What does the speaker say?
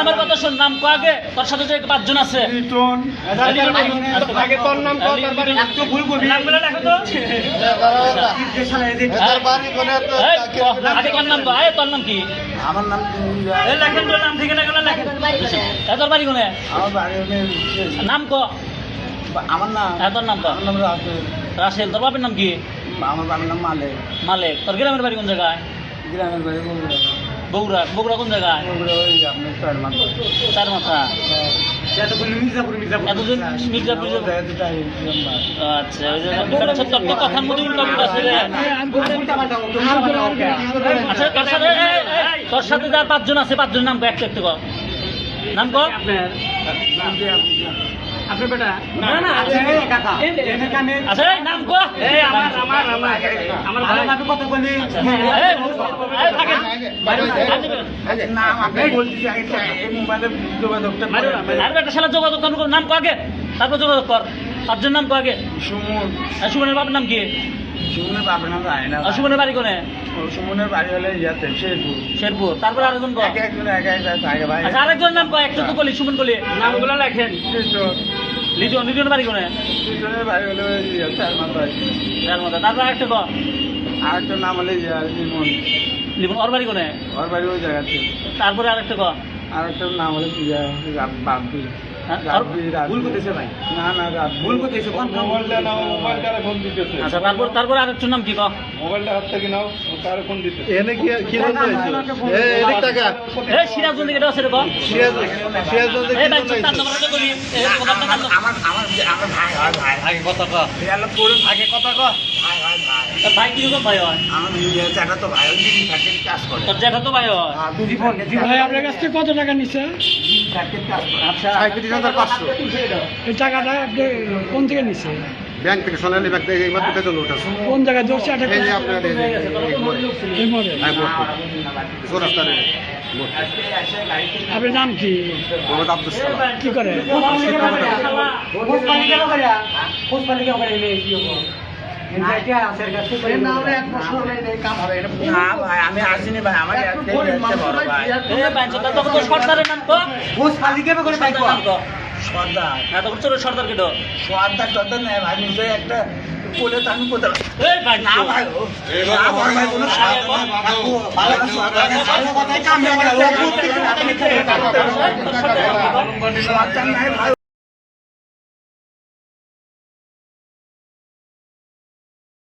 আমার কথা শোন, নাম কো আগে, তোর সাথে যে 5 জন আছে। আগে তোর নাম কো, একটু ভুল করবি, নামগুলো লেখো তো। আগে তোর নাম কো, আয় তোর নাম কি? আমার নাম এই লেখেন তোর নাম, ঠিকানা গুলো লেখেন। তোর বাড়ি কোনে? আমার বাড়ি নাম কো। আমার নাম তোর নাম কো। আমার নাম রাসেল। রাসেল। তোর বাপের নাম কি? আমার বাবার নাম মালিক। মালিক। তোর গ্রামের বাড়ি কোন জায়গায়? গ্রামের বাড়ি বগুড়া। বগুড়া কোন জায়গায়? আপনার 4 মাস। 4 মাথা। এতক্ষণ মির্জাপুর এতদিন মির্জাপুর। আচ্ছা, ওই যে তোর তো কথার মধ্যে উল্টা উল্টা আছে রে। আচ্ছা, তোর সাথে যার 5 জন আছে, 5 জনের নাম কো, একটা একটা কর। নাম কো। আপনার বেটা না না আছে কাকা এখানে আচ্ছা, নাম কো। এই আমার ভালো ভাবে কথা বলি। এই থাকেন নাম আপনি বলছি এই মোবাইলে যোগাযোগটা আর একটা শালা যোগাযোগ কর। নাম কো আগে, তারপর যোগাযোগ কর। 5 জনের নাম কো আগে। সুমন। সুমনের বাবার নাম কি? সুমনের বাবার নাম রায়না। সুমনের বাড়ি কোনে? সুমনের বাড়ি হলে ইয়াতে শেরপুর। শেরপুর। তারপর আরেকজন কো। একজন একা থাকে ভাই। আচ্ছা, আরেকজন নাম কো, একটু তো বলি, সুমন বলি, নামগুলো লেখেন। লিটন। লিটনের বাড়ি কোনে? লিটনের বাড়ি হলে 4 মাস হয়। তার মধ্যে তারপর আরেকটা কো। আরেকজন নাম হলে লিমন। লিটন। ওর বাড়ি কোনে? ওর বাড়ি ওই জায়গাতে। তারপরে আরেকটা কো। আরেকটার নাম হলে বাপ্পি। ভুল করতেছে ভাই। না না ভুল করতেছে। মোবাইলটা নাও, মোবাইলটা ফোন দিতেছে। আচ্ছা, তারপর আরেকটার নাম কি কো? মোবাইলটা হাত থেকে নাও, তার ফোন দিতে। এনে কি বলতে হইছে? এদিক টাকা। এই সিরাজগঞ্জ থেকে আছে রে কো। সিরাজগঞ্জ এই ভাই তার নাম্বারটা বলি। এই কথাটা আমার ভাই আগে কথা কও। ইয়ালা পুরো আগে কথা কও। তোর ভাই কি রকম ভাই হয়? আমার জ্যাঠা তো ভাই ওই ফ্যাক্টরি কাজ করে। তোর জ্যাঠা তো ভাই হয়। জি ভাই আপনার কাছ থেকে কত টাকা নিছে? ফ্যাক্টরি কাজ করে। আচ্ছা, 35,500। এই টাকাটা আপনি কোন থেকে নিছে? ব্যাংক থেকে সোনালী ব্যাংক থেকে এই মাত্র বেতন উঠেছে। কোন জায়গায় ধরছে এটা? এই যে আপনার এই মডেল। চৌরাস্তার আপনার নাম কি? মোহাম্মদ আব্দুল সালাম। কি করে? না ভাই আমি আসিনি ভাই, আমার বড় ভাই। এই ভাই তখন তো সর্দারের নাম কো। নাম কো। সর্দার হ্যাঁ, তখন ছোট সর্দার কেটো। সর্দার নেই ভাই, নিজে একটা কোলে তো আমি কোথাও এই ভাই না ভাই না ভাই কোনো সর্দার নাই ভাই।